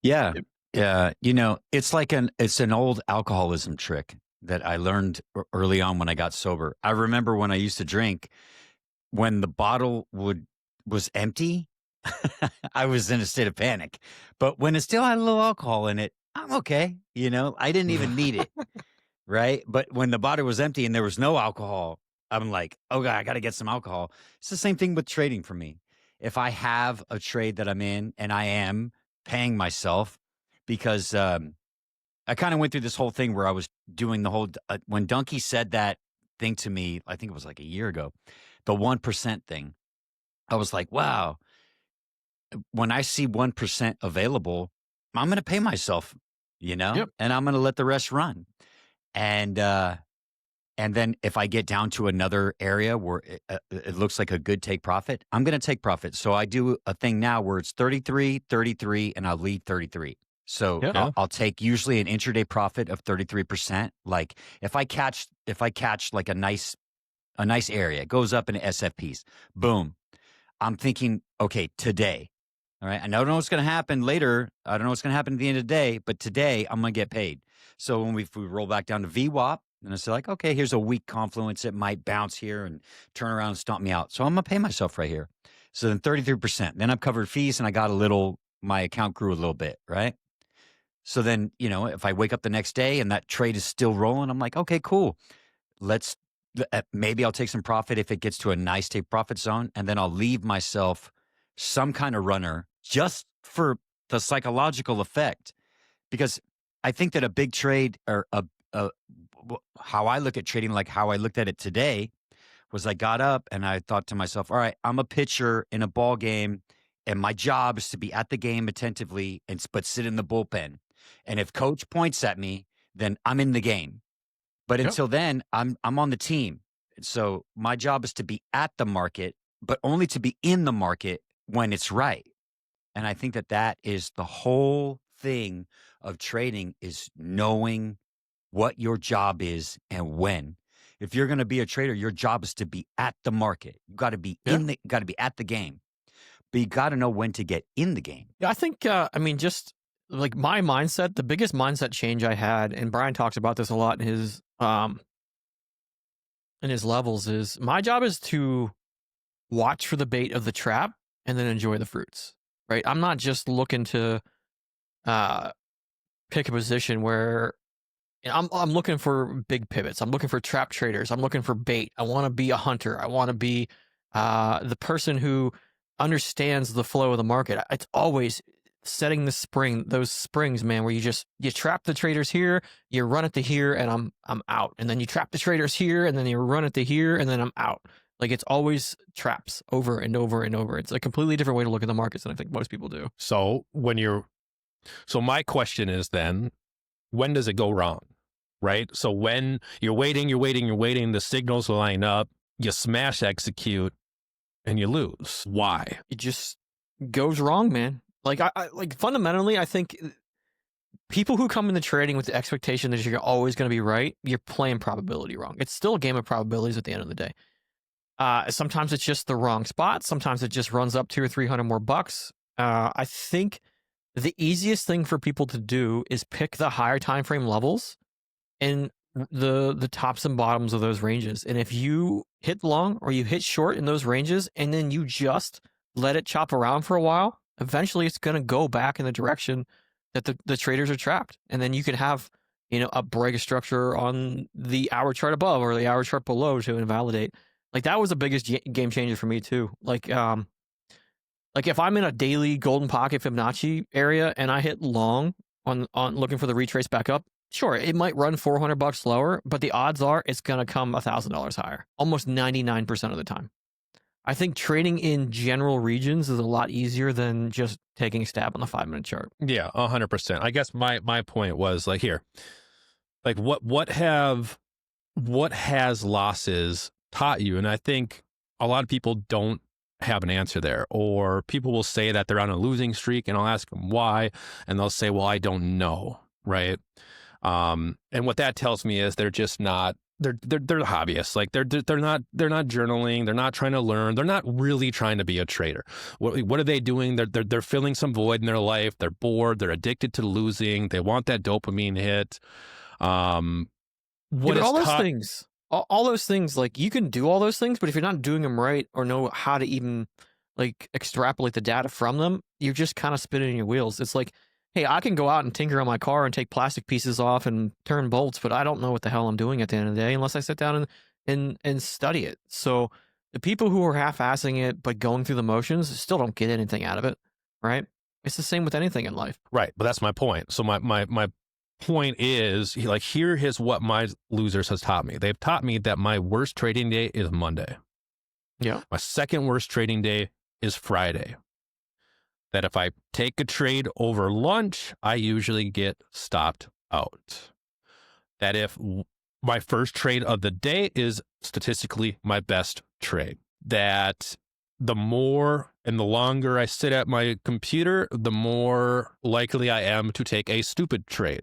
Yeah. Yeah. It's an old alcoholism trick that I learned early on when I got sober. I remember when I used to drink, when the bottle was empty, I was in a state of panic. But when it still had a little alcohol in it, I'm okay. I didn't even need it. Right. But when the bottle was empty and there was no alcohol, I'm like, oh God, I got to get some alcohol. It's the same thing with trading for me. If I have a trade that I'm in and I am paying myself, because I kind of went through this whole thing where I was doing the whole, when Dunki said that thing to me, I think it was like a year ago, the 1% thing. I was like, wow, when I see 1% available, I'm going to pay myself, Yep. and I'm going to let the rest run. And then if I get down to another area where it looks like a good take profit, I'm going to take profit. So I do a thing now where it's 33, 33, and I'll leave 33. So Yeah. I'll take usually an intraday profit of 33%. Like if I catch like a nice area, it goes up in SFPs, boom. I'm thinking, okay, today. All right. I don't know what's going to happen later. I don't know what's going to happen at the end of the day, but today I'm going to get paid. So when we roll back down to VWAP, and I say like, okay, here's a weak confluence. It might bounce here and turn around and stomp me out. So I'm going to pay myself right here. So then 33%. Then I've covered fees and I got my account grew a little bit, right? So then, if I wake up the next day and that trade is still rolling, I'm like, okay, cool. Maybe I'll take some profit if it gets to a nice take profit zone. And then I'll leave myself some kind of runner just for the psychological effect. Because I think that a big trade or how I look at trading, like how I looked at it today, was I got up and I thought to myself, all right, I'm a pitcher in a ball game and my job is to be at the game attentively but sit in the bullpen. And if coach points at me, then I'm in the game. But until then, I'm on the team. So my job is to be at the market, but only to be in the market when it's right. And I think that is the whole thing of trading, is knowing what your job is and when. If you're going to be a trader, your job is to be at the market. You got to be got to be at the game. But you got to know when to get in the game. Yeah, I think, just like my mindset, the biggest mindset change I had, and Brian talks about this a lot in his levels, is my job is to watch for the bait of the trap and then enjoy the fruits, right? I'm not just looking to pick a position where I'm looking for big pivots. I'm looking for trap traders. I'm looking for bait. I want to be a hunter. I want to be the person who understands the flow of the market. It's always setting those springs, man, where you trap the traders here, you run it to here, and I'm out. And then you trap the traders here, and then you run it to here, and then I'm out. Like, it's always traps over and over and over. It's a completely different way to look at the markets than I think most people do. So my question is then, when does it go wrong? Right? So when you're waiting, the signals line up, you smash execute, and you lose. Why? It just goes wrong, man. Like, I fundamentally, I think people who come into trading with the expectation that you're always going to be right, you're playing probability wrong. It's still a game of probabilities at the end of the day. Sometimes it's just the wrong spot. Sometimes it just runs up $200 or $300 more bucks. I think the easiest thing for people to do is pick the higher time frame levels and the tops and bottoms of those ranges. And if you hit long or you hit short in those ranges, and then you just let it chop around for a while, eventually it's going to go back in the direction that the traders are trapped. And then you can have, a break structure on the hour chart above or the hour chart below to invalidate. Like, that was the biggest game changer for me too. Like if I'm in a daily golden pocket Fibonacci area and I hit long on looking for the retrace back up, sure, it might run $400 lower, but the odds are it's going to come $1,000 higher, almost 99% of the time. I think trading in general regions is a lot easier than just taking a stab on the 5-minute chart. Yeah, 100%. I guess my point was like, here, like what has losses taught you? And I think a lot of people don't have an answer there, or people will say that they're on a losing streak, and I'll ask them why, and they'll say, well, I don't know, right? And what that tells me is they're just not, they're hobbyists. Like they're not journaling. They're not trying to learn. They're not really trying to be a trader. What are they doing? They're filling some void in their life. They're bored. They're addicted to losing. They want that dopamine hit. All those things, like, you can do all those things, but if you're not doing them right or know how to even like extrapolate the data from them, you're just kind of spinning your wheels. It's like, hey, I can go out and tinker on my car and take plastic pieces off and turn bolts, but I don't know what the hell I'm doing at the end of the day unless I sit down and study it. So the people who are half-assing it but going through the motions still don't get anything out of it, right? It's the same with anything in life. Right, but that's my point. So my point is, like, here is what my losers has taught me. They've taught me that my worst trading day is Monday. Yeah. My second worst trading day is Friday. That if I take a trade over lunch, I usually get stopped out. That if my first trade of the day is statistically my best trade. That the more and the longer I sit at my computer, the more likely I am to take a stupid trade.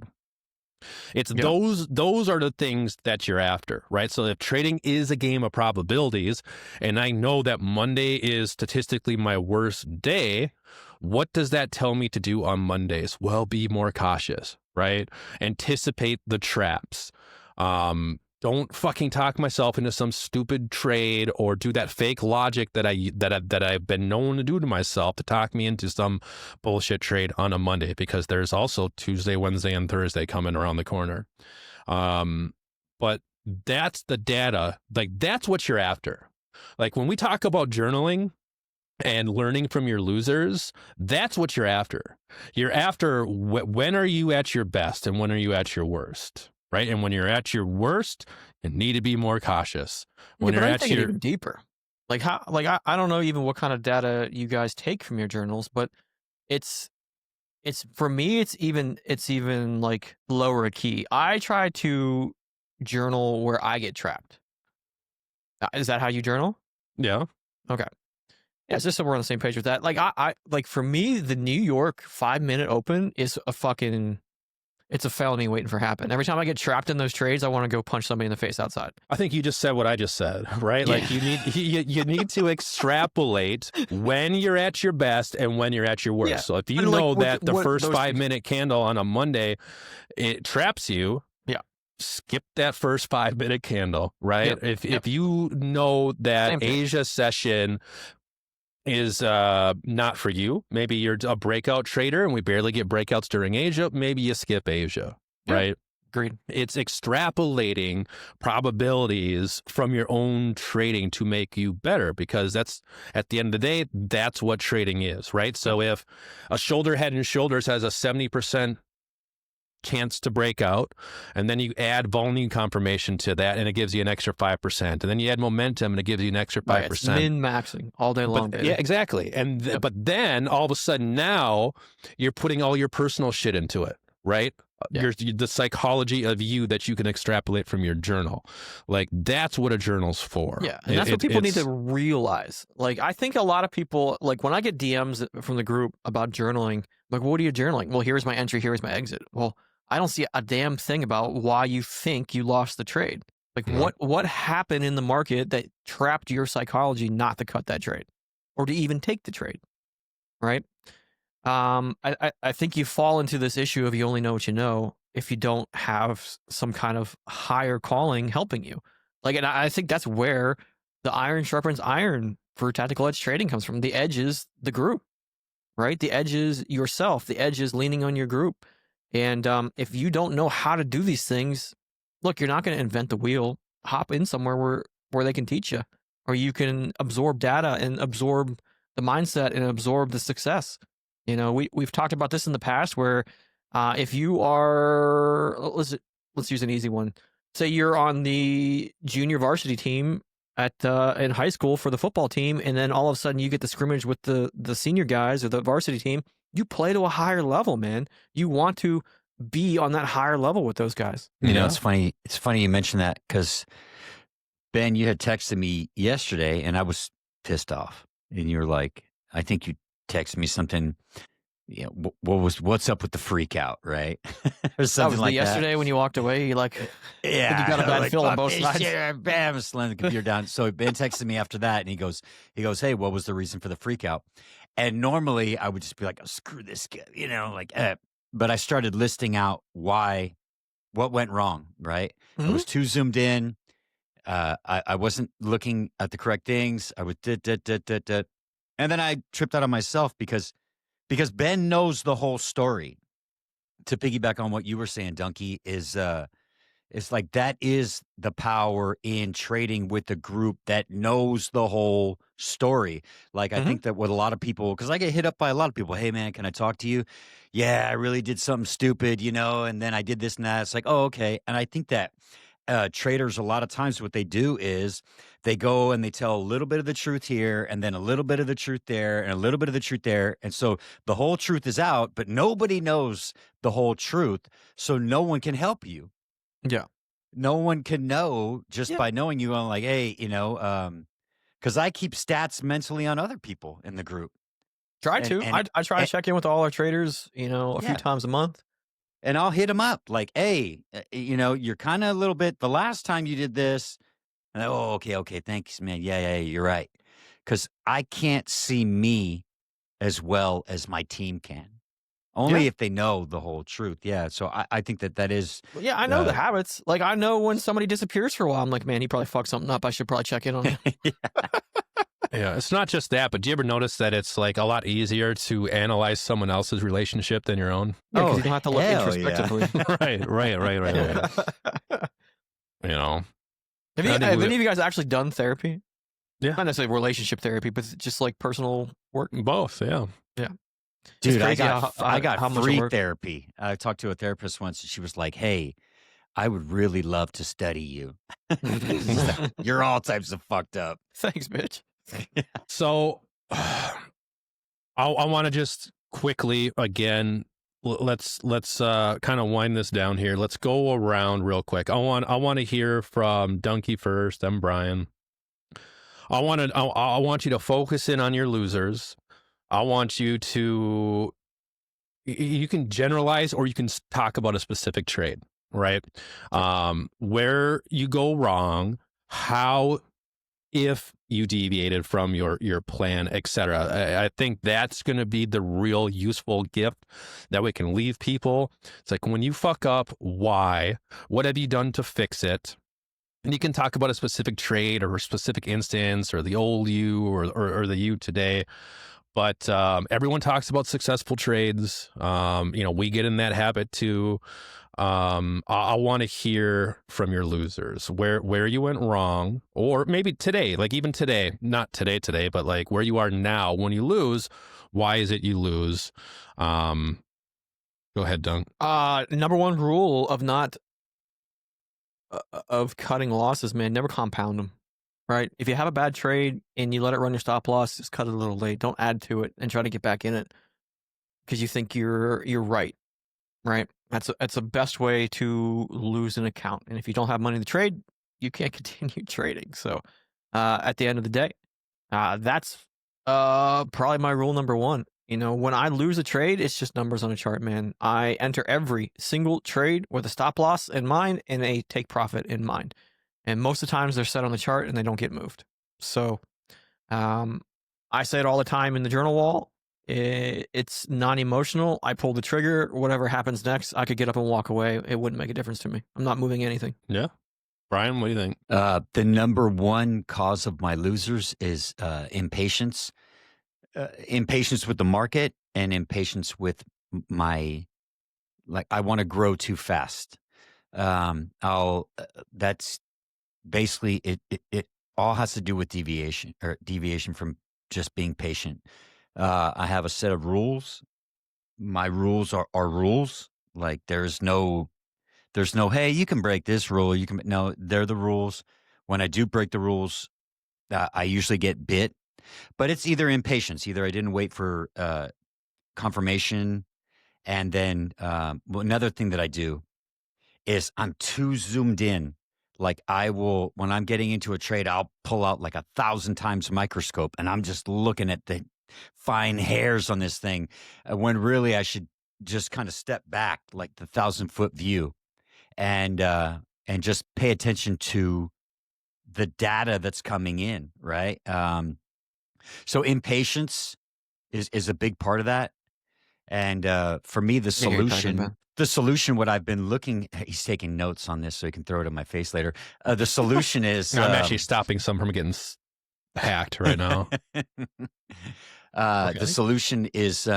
It's those are the things that you're after, right? So if trading is a game of probabilities, and I know that Monday is statistically my worst day, what does that tell me to do on Mondays? Well, be more cautious, right? Anticipate the traps. Don't fucking talk myself into some stupid trade or do that fake logic that I've been known to do to myself to talk me into some bullshit trade on a Monday, because there's also Tuesday, Wednesday, and Thursday coming around the corner. But that's the data. Like, that's what you're after. Like, when we talk about journaling and learning from your losers, that's what you're after. You're after when are you at your best and when are you at your worst? Right. And when you're at your worst, you need to be more cautious. When you're at your even deeper, like I don't know even what kind of data you guys take from your journals, but it's for me, it's even like lower a key. I try to journal where I get trapped. Is that how you journal? Yeah. Okay. Yeah, it's just so we're on the same page with that. Like I like, for me, the New York 5-minute open is it's a felony waiting for happen. Every time I get trapped in those trades, I want to go punch somebody in the face outside. I think you just said what I just said, right? Yeah. Like you need to extrapolate when you're at your best and when you're at your worst. Yeah. So if you know that the first 5-minute candle on a Monday, it traps you, skip that first 5-minute candle, right? If you know that Asia session is not for you, maybe you're a breakout trader and we barely get breakouts during Asia, maybe you skip Asia, right? Agreed. It's extrapolating probabilities from your own trading to make you better, because that's, at the end of the day, that's what trading is, right? So if a shoulder, head and shoulders has a 70% chance to break out, and then you add volume confirmation to that and it gives you an extra 5%, and then you add momentum and it gives you an extra 5%. It's min-maxing all day long. Yeah, exactly. And but then all of a sudden now you're putting all your personal shit into it, right? The psychology of you that you can extrapolate from your journal. Like, that's what a journal's for. Yeah, and that's what people need to realize. Like, I think a lot of people, like, when I get DMs from the group about journaling, Like, what are you journaling? Well, here's my entry, here's my exit. Well, I don't see a damn thing about why you think you lost the trade. Like, what happened in the market that trapped your psychology not to cut that trade or to even take the trade, right? I think you fall into this issue of you only know what you know if you don't have some kind of higher calling helping you. Like, and I think that's where the iron sharpens iron for tactical edge trading comes from. The edge is the group, right? The edge is yourself. The edge is leaning on your group. And if you don't know how to do these things, look, you're not going to invent the wheel. Hop in somewhere where they can teach you, or you can absorb data and absorb the mindset and absorb the success. You know, we've talked about this in the past where if you are, let's use an easy one. Say you're on the junior varsity team in high school for the football team, and then all of a sudden you get the scrimmage with the senior guys or the varsity team. You play to a higher level, man. You want to be on that higher level with those guys. You know, it's funny. It's funny you mentioned that because Ben, you had texted me yesterday, and I was pissed off, and you were like, I think you texted me something. You know, what's up with the freak out, right? Or something like yesterday when you walked away. You like, yeah, you got a bad feel on both sides. Yeah, bam, slamming the computer down. So Ben texted me after that, and he goes, hey, what was the reason for the freak out? And normally I would just be like, oh, screw this guy, you know, like, but I started listing out what went wrong, right? I was too zoomed in. I wasn't looking at the correct things. I was and then I tripped out on myself because Ben knows the whole story. To piggyback on what you were saying, Dunki, is it's like that is the power in trading with a group that knows the whole story. Like I think that what a lot of people, because I get hit up by a lot of people, hey man, can I talk to you? Yeah, I really did something stupid, you know, and then I did this and that. It's like, oh, okay. And I think that traders, a lot of times what they do is they go and they tell a little bit of the truth here and then a little bit of the truth there and a little bit of the truth there. And so the whole truth is out, but nobody knows the whole truth. So no one can help you. Yeah. No one can know just by knowing you. I'm like, hey, you know, because I keep stats mentally on other people in the group. I try to check in with all our traders, you know, a few times a month. And I'll hit them up like, hey, you know, you're kind of a little bit, the last time you did this. And oh, okay. Thanks, man. Yeah, you're right. Because I can't see me as well as my team can. Only if they know the whole truth. Yeah. So I think that is. Yeah, I know the habits. Like, I know when somebody disappears for a while, I'm like, man, he probably fucked something up. I should probably check in on him. Yeah, it's not just that, but do you ever notice that it's like a lot easier to analyze someone else's relationship than your own? Yeah, because you don't have to look introspectively. Yeah. Right. You know. Have any of you guys actually done therapy? Yeah. Not necessarily relationship therapy, but just like personal work? Both, yeah. Yeah. Dude, I got free therapy. I talked to a therapist once, and she was like, hey, I would really love to study you. You're all types of fucked up. Thanks, bitch. So I want to just quickly, again, let's kind of wind this down here. Let's go around real quick. I want to hear from Dunki first, then Brian. I want you to focus in on your losers. I want you to, you can generalize or you can talk about a specific trade, right? Where you go wrong, how, if you deviated from your plan, etc. I think that's going to be the real useful gift that we can leave people. It's like, when you fuck up, why? What have you done to fix it? And you can talk about a specific trade or a specific instance or the old you or the you today. But everyone talks about successful trades. You know, we get in that habit too. I want to hear from your losers where you went wrong, or maybe today, like even today, not today, but like where you are now when you lose. Why is it you lose? Go ahead, Dunk. Number one rule of cutting losses, man, never compound them. Right? If you have a bad trade and you let it run your stop loss, just cut it a little late. Don't add to it and try to get back in it because you think you're right. Right? That's the best way to lose an account. And if you don't have money to trade, you can't continue trading. So at the end of the day, that's probably my rule number one. When I lose a trade, it's just numbers on a chart, man. I enter every single trade with a stop loss in mind and a take profit in mind. And most of the times they're set on the chart and they don't get moved. So I say it all the time in the journal wall. It's non-emotional. I pull the trigger. Whatever happens next, I could get up and walk away. It wouldn't make a difference to me. I'm not moving anything. Yeah. Brian, what do you think? The number one cause of my losers is impatience. Impatience with the market and impatience with I want to grow too fast. That's basically it all has to do with deviation from just being patient. I have a set of rules. My rules are rules. Like there's no, hey, you can break this rule. No, they're the rules. When I do break the rules, I usually get bit. But it's either impatience, either I didn't wait for confirmation. And then another thing that I do is I'm too zoomed in. Like when I'm getting into a trade, I'll pull out like 1,000 times microscope and I'm just looking at the fine hairs on this thing. When really I should just kind of step back, like the 1,000-foot view and just pay attention to the data that's coming in, right? So impatience is a big part of that. And for me, the solution, what I've been looking, he's taking notes on this so he can throw it in my face later. The solution is... No, I'm actually stopping some from getting hacked right now. The solution is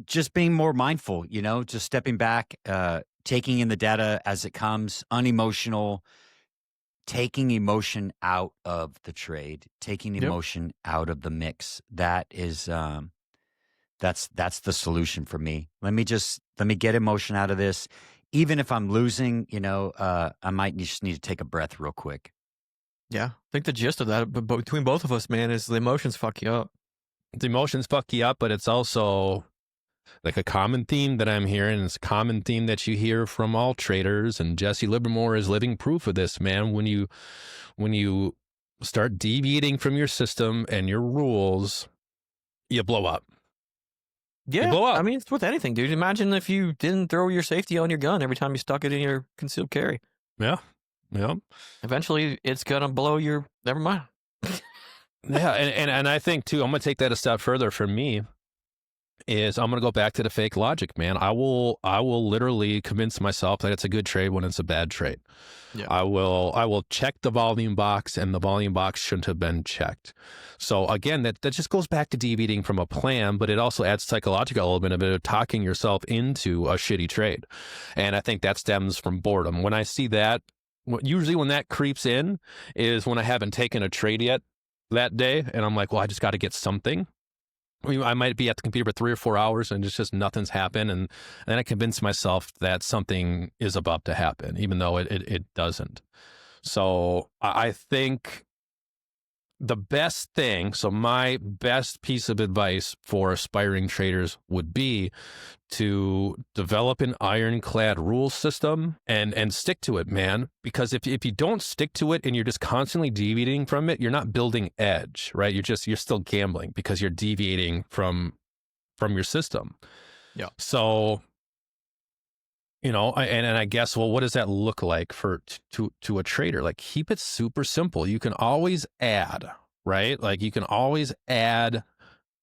just being more mindful, just stepping back, taking in the data as it comes, unemotional, taking emotion out of the trade, taking emotion out of the mix. That is, that's the solution for me. Let me get emotion out of this. Even if I'm losing, I might just need to take a breath real quick. Yeah. I think the gist of that, but between both of us, man, is the emotions fuck you up. The emotions fuck you up, but it's also like a common theme that I'm hearing. It's a common theme that you hear from all traders, and Jesse Livermore is living proof of this, man. When you start deviating from your system and your rules, you blow up. Yeah, you blow up. I mean, it's with anything, dude. Imagine if you didn't throw your safety on your gun every time you stuck it in your concealed carry. Yeah. Eventually, it's gonna blow your. Never mind. Yeah, and I think too, I'm gonna take that a step further. For me, is I'm gonna go back to the fake logic, man. I will literally convince myself that it's a good trade when it's a bad trade. Yeah. I will check the volume box, and the volume box shouldn't have been checked. So again, that just goes back to deviating from a plan, but it also adds psychological element of it of talking yourself into a shitty trade. And I think that stems from boredom. When I see that, usually when that creeps in is when I haven't taken a trade yet that day, and I'm like, well, I just got to get something. I might be at the computer for 3 or 4 hours and it's just nothing's happened, and then I convince myself that something is about to happen, even though it doesn't. So I think the best thing, so my best piece of advice for aspiring traders would be to develop an ironclad rule system and stick to it, man. Because if you don't stick to it and you're just constantly deviating from it, you're not building edge, right? You're still gambling because you're deviating from your system. Yeah. So, and I guess, well, what does that look like to a trader? Like, keep it super simple. You can always add, right? Like, you can always add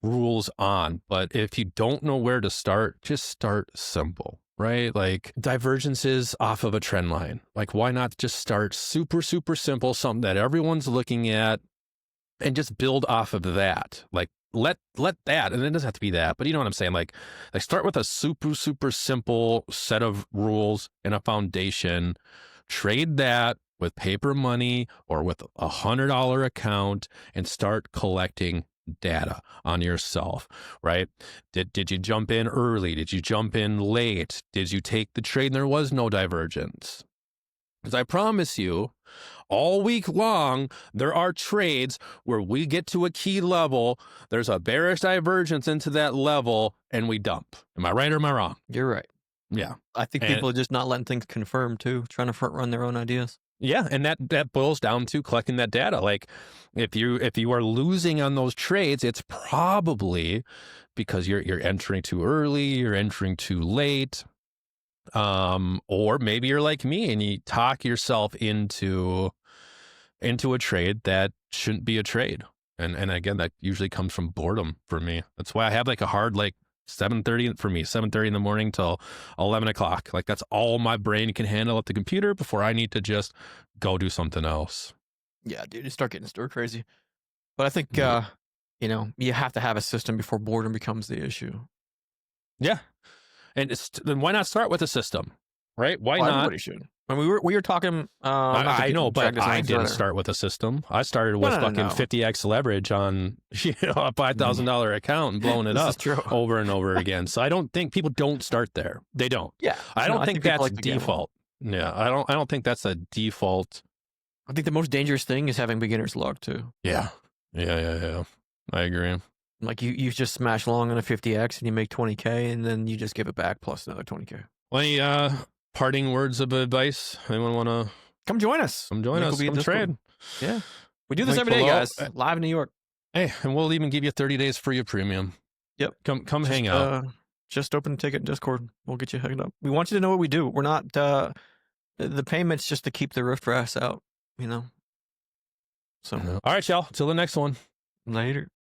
rules on, but if you don't know where to start, just start simple, right? Like, divergences off of a trend line. Like, why not just start super, super simple, something that everyone's looking at, and just build off of that. Like, let that, and it doesn't have to be that, but you know what I'm saying? Like start with a super, super simple set of rules and a foundation, trade that with paper money or with $100 account, and start collecting data on yourself, right? Did you jump in early? Did you jump in late? Did you take the trade and there was no divergence? Because I promise you, all week long, there are trades where we get to a key level, there's a bearish divergence into that level, and we dump. Am I right or am I wrong? You're right. Yeah. I think people are just not letting things confirm, too, trying to front run their own ideas. Yeah, and that boils down to collecting that data. Like if you are losing on those trades, it's probably because you're entering too early, you're entering too late. Or maybe you're like me and you talk yourself into a trade that shouldn't be a trade. And again, that usually comes from boredom for me. That's why I have like a hard, like 7:30 for me, 7:30 in the morning till 11 o'clock. Like that's all my brain can handle at the computer before I need to just go do something else. Yeah, dude, you start getting stir crazy. But I think, Yeah. you have to have a system before boredom becomes the issue. Yeah. And then why not start with a system, right? Why Well, not? everybody should. I mean, we were talking. I know, but I didn't start with a system. I started with fucking 50x leverage on a $5,000 account and blowing it up over and over again. So I don't think people don't start there. They don't. Yeah, I don't think that's default. Yeah, I don't think that's a default. I think the most dangerous thing is having beginner's luck too. Yeah. I agree. Like you just smash long on a 50x and you make 20K and then you just give it back plus another 20K. Any parting words of advice? Anyone want to come join us? Come join us. Come trade. Yeah, we do this every day, guys. Live in New York. Hey, and we'll even give you 30 days free of premium. Yep. Come hang out. Just open a ticket in Discord. We'll get you hooked up. We want you to know what we do. We're not the payments just to keep the rift rafts out. So. All right, y'all. Till the next one. Later.